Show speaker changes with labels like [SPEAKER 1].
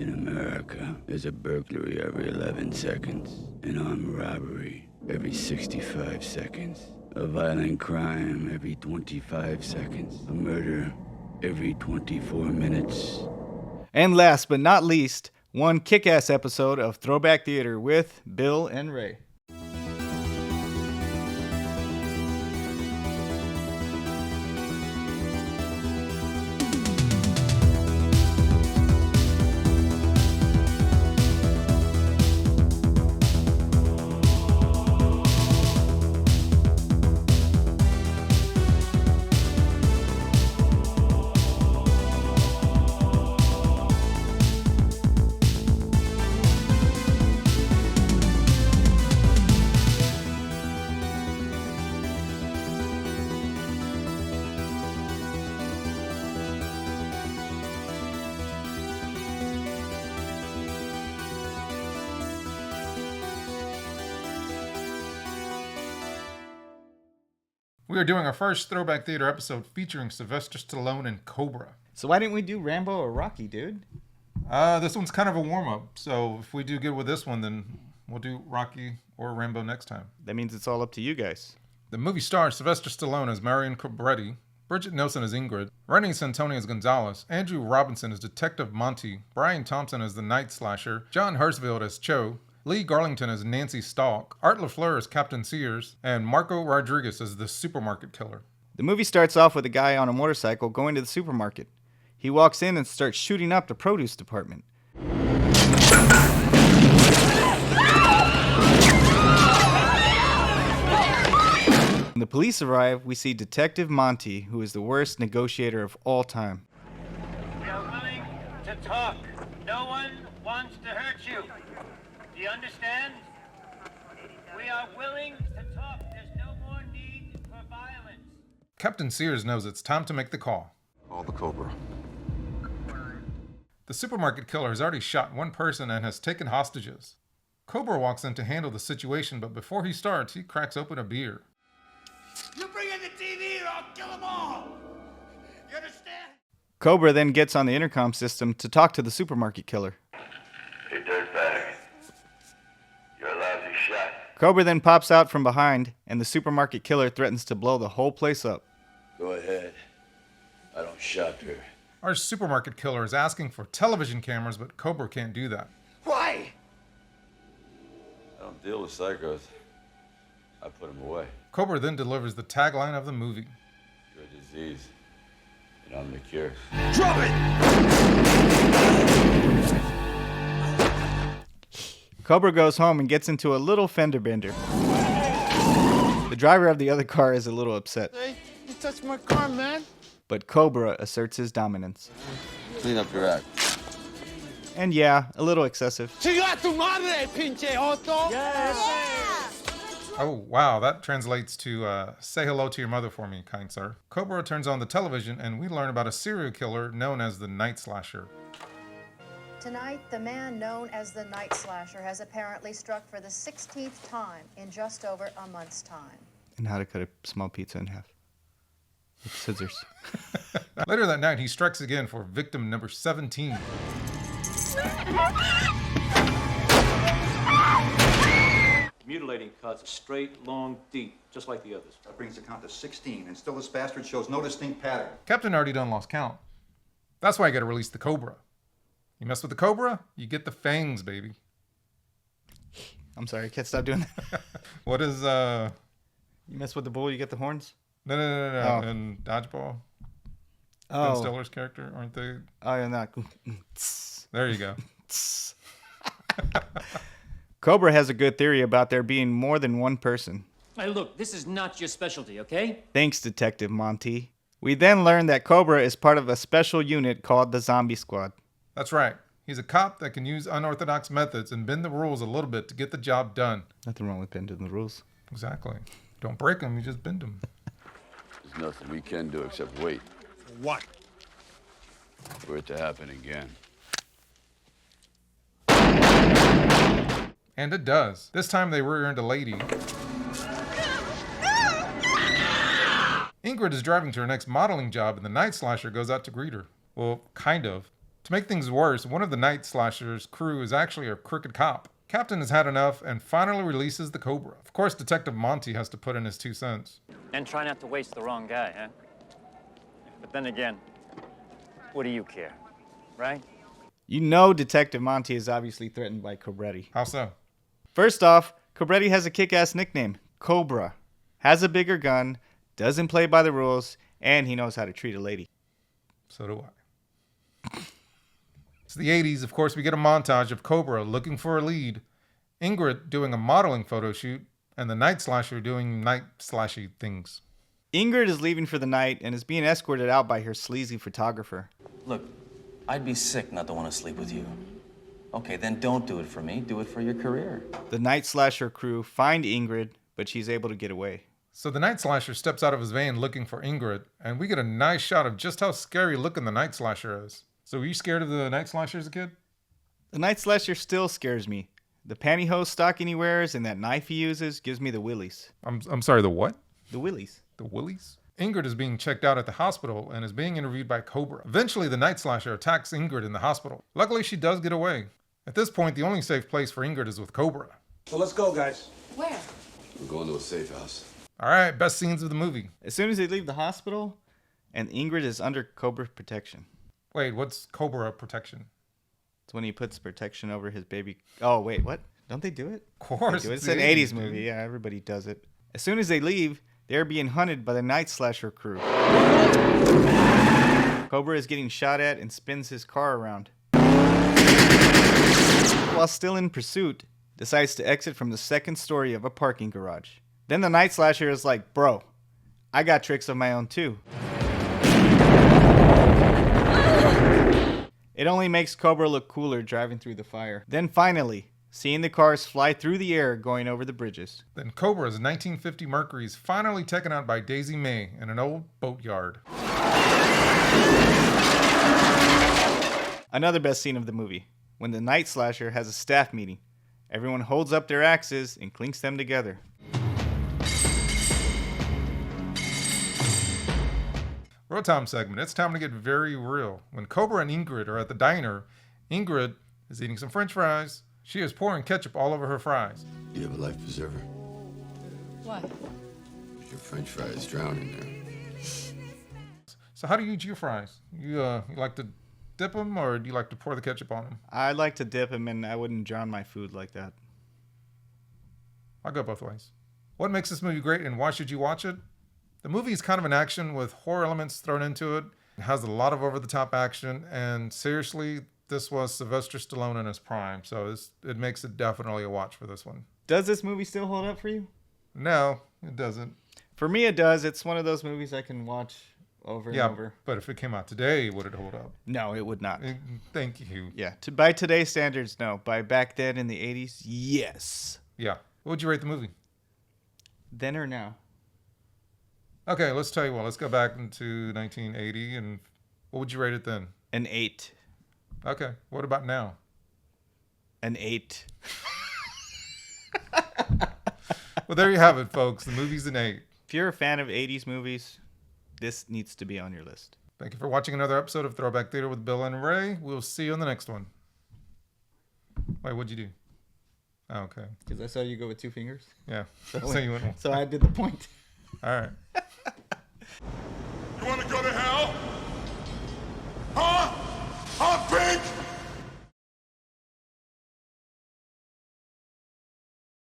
[SPEAKER 1] In America, there's a burglary every 11 seconds, an armed robbery every 65 seconds, a violent crime every 25 seconds, a murder every 24 minutes.
[SPEAKER 2] And last but not least, one kick-ass episode of Throwback Theater with Bill and Ray.
[SPEAKER 3] We are doing our first Throwback Theater episode featuring Sylvester Stallone and Cobra.
[SPEAKER 2] So why didn't we do Rambo or Rocky, dude?
[SPEAKER 3] This one's kind of a warm-up, so if we do good with this one, then we'll do Rocky or Rambo next time.
[SPEAKER 2] That means it's all up to you guys.
[SPEAKER 3] The movie stars Sylvester Stallone as Marion Cobretti, Brigitte Nielson as Ingrid, Rennie Santoni as Gonzalez, Andrew Robinson as Detective Monty, Brian Thompson as the Night Slasher, John Hirschfeld as Cho, Lee Garlington as Nancy Stalk, Art LaFleur as Captain Sears, and Marco Rodriguez as the Supermarket Killer.
[SPEAKER 2] The movie starts off with a guy on a motorcycle going to the supermarket. He walks in and starts shooting up the produce department. When the police arrive, we see Detective Monty, who is the worst negotiator of all time.
[SPEAKER 4] We are willing to talk. No one wants to hurt you. Do you understand? We are willing to talk. There's no more need for violence.
[SPEAKER 3] Captain Sears knows it's time to make the call.
[SPEAKER 5] Call the Cobra.
[SPEAKER 3] The Supermarket Killer has already shot one person and has taken hostages. Cobra walks in to handle the situation, but before he starts, he cracks open a beer.
[SPEAKER 6] You bring in the TV or I'll kill them all! You understand?
[SPEAKER 2] Cobra then gets on the intercom system to talk to the Supermarket Killer.
[SPEAKER 1] Hey, dirtbag. You're a lousy shot.
[SPEAKER 2] Cobra then pops out from behind, and the Supermarket Killer threatens to blow the whole place up.
[SPEAKER 1] Go ahead. I don't shot her.
[SPEAKER 3] Our Supermarket Killer is asking for television cameras, but Cobra can't do that.
[SPEAKER 6] Why?
[SPEAKER 1] I don't deal with psychos. I put them away.
[SPEAKER 3] Cobra then delivers the tagline of the movie.
[SPEAKER 1] You're a disease, and I'm the cure.
[SPEAKER 6] Drop it!
[SPEAKER 2] Cobra goes home and gets into a little fender bender. The driver of the other car is a little upset.
[SPEAKER 6] Hey, you touched my car, man.
[SPEAKER 2] But Cobra asserts his dominance.
[SPEAKER 1] Clean up your act.
[SPEAKER 2] And yeah, a little excessive.
[SPEAKER 6] Chinga tu madre, pinche auto!
[SPEAKER 3] Oh, wow, that translates to, say hello to your mother for me, kind sir. Cobra turns on the television and we learn about a serial killer known as the Night Slasher.
[SPEAKER 7] Tonight, the man known as the Night Slasher has apparently struck for the 16th time in just over a month's time.
[SPEAKER 2] And how to cut a small pizza in half. With scissors.
[SPEAKER 3] Later that night, he strikes again for victim number 17.
[SPEAKER 8] Mutilating cuts, straight, long, deep, just like the others.
[SPEAKER 5] That brings the count to 16, and still this bastard shows no distinct pattern.
[SPEAKER 3] Captain already done lost count. That's why I gotta release the Cobra. You mess with the Cobra, you get the fangs, baby.
[SPEAKER 2] I'm sorry, I can't stop doing that.
[SPEAKER 3] What is,
[SPEAKER 2] You mess with the bull, you get the horns?
[SPEAKER 3] No.
[SPEAKER 2] Oh.
[SPEAKER 3] In Dodgeball,
[SPEAKER 2] Oh.
[SPEAKER 3] Ben Stiller's character, aren't they?
[SPEAKER 2] Oh, yeah, not.
[SPEAKER 3] There you go.
[SPEAKER 2] Cobra has a good theory about there being more than one person.
[SPEAKER 8] Hey, look, this is not your specialty, okay?
[SPEAKER 2] Thanks, Detective Monty. We then learn that Cobra is part of a special unit called the Zombie Squad.
[SPEAKER 3] That's right. He's a cop that can use unorthodox methods and bend the rules a little bit to get the job done.
[SPEAKER 2] Nothing wrong with bending the rules.
[SPEAKER 3] Exactly. Don't break them, you just bend them.
[SPEAKER 1] There's nothing we can do except wait
[SPEAKER 6] What?
[SPEAKER 1] for it to happen again.
[SPEAKER 3] And it does. This time they rear-end a lady. Ingrid is driving to her next modeling job and the Night Slasher goes out to greet her. Well, kind of. To make things worse, one of the Night Slasher's crew is actually a crooked cop. Captain has had enough and finally releases the Cobra. Of course, Detective Monty has to put in his 2 cents.
[SPEAKER 9] And try not to waste the wrong guy, huh? But then again, what do you care, right?
[SPEAKER 2] You know Detective Monty is obviously threatened by Cobretti.
[SPEAKER 3] How so?
[SPEAKER 2] First off, Cobretti has a kick-ass nickname, Cobra. Has a bigger gun, doesn't play by the rules, and he knows how to treat a lady.
[SPEAKER 3] So do I. It's the 80s. Of course, we get a montage of Cobra looking for a lead, Ingrid doing a modeling photo shoot, and the Night Slasher doing night slashy things.
[SPEAKER 2] Ingrid is leaving for the night and is being escorted out by her sleazy photographer.
[SPEAKER 10] Look, I'd be sick not to want to sleep with you. Okay, then don't do it for me. Do it for your career.
[SPEAKER 2] The Night Slasher crew find Ingrid, but she's able to get away.
[SPEAKER 3] So the Night Slasher steps out of his van looking for Ingrid, and we get a nice shot of just how scary looking the Night Slasher is. So were you scared of the Night Slasher as a kid?
[SPEAKER 2] The Night Slasher still scares me. The pantyhose stocking he wears and that knife he uses gives me the willies.
[SPEAKER 3] I'm sorry, the what?
[SPEAKER 2] The willies.
[SPEAKER 3] The willies? Ingrid is being checked out at the hospital and is being interviewed by Cobra. Eventually, the Night Slasher attacks Ingrid in the hospital. Luckily, she does get away. At this point, the only safe place for Ingrid is with Cobra.
[SPEAKER 6] So let's go, guys.
[SPEAKER 11] Where?
[SPEAKER 1] We're going to a safe house.
[SPEAKER 3] All right, best scenes of the movie.
[SPEAKER 2] As soon as they leave the hospital, and Ingrid is under Cobra protection.
[SPEAKER 3] Wait, what's Cobra protection?
[SPEAKER 2] It's when he puts protection over his baby. Oh, wait, what? Don't they do it?
[SPEAKER 3] Of course.
[SPEAKER 2] They do it. It's an 80s movie. Yeah, everybody does it. As soon as they leave, they're being hunted by the Night Slasher crew. Cobra is getting shot at and spins his car around. While still in pursuit, decides to exit from the second story of a parking garage. Then the Night Slasher is like, bro, I got tricks of my own too. It only makes Cobra look cooler driving through the fire. Then finally, seeing the cars fly through the air going over the bridges.
[SPEAKER 3] Then Cobra's 1950 Mercury is finally taken out by Daisy May in an old boatyard.
[SPEAKER 2] Another best scene of the movie, when the Night Slasher has a staff meeting. Everyone holds up their axes and clinks them together.
[SPEAKER 3] Real time segment. It's time to get very real. When Cobra and Ingrid are at the diner, Ingrid is eating some French fries. She is pouring ketchup all over her fries.
[SPEAKER 1] You have a life preserver?
[SPEAKER 11] What?
[SPEAKER 1] Your French fry is drowning there.
[SPEAKER 3] So how do you eat your fries? You like to dip them, or do you like to pour the ketchup on them?
[SPEAKER 2] I like to dip them, and I wouldn't drown my food like that.
[SPEAKER 3] I'll go both ways. What makes this movie great, and why should you watch it? The movie is kind of an action with horror elements thrown into it. It has a lot of over-the-top action, and seriously, this was Sylvester Stallone in his prime, so it makes it definitely a watch for this one.
[SPEAKER 2] Does this movie still hold up for you?
[SPEAKER 3] No, it doesn't.
[SPEAKER 2] For me, it does. It's one of those movies I can watch over and over.
[SPEAKER 3] But if it came out today, would it hold up?
[SPEAKER 2] No, it would not.
[SPEAKER 3] Thank you.
[SPEAKER 2] Yeah, by today's standards, no. By back then in the 80s, yes.
[SPEAKER 3] Yeah. What would you rate the movie?
[SPEAKER 2] Then or now?
[SPEAKER 3] Okay, let's tell you what. Let's go back into 1980, and what would you rate it then?
[SPEAKER 2] An 8.
[SPEAKER 3] Okay. What about now?
[SPEAKER 2] An 8.
[SPEAKER 3] Well, there you have it, folks. The movie's an 8.
[SPEAKER 2] If you're a fan of 80s movies, this needs to be on your list.
[SPEAKER 3] Thank you for watching another episode of Throwback Theater with Bill and Ray. We'll see you on the next one. Wait, what'd you do? Oh, okay.
[SPEAKER 2] Because I saw you go with 2 fingers?
[SPEAKER 3] Yeah. So you went.
[SPEAKER 2] So I did the point.
[SPEAKER 3] All right.
[SPEAKER 6] You want to go to hell? Huh? Huh, pig?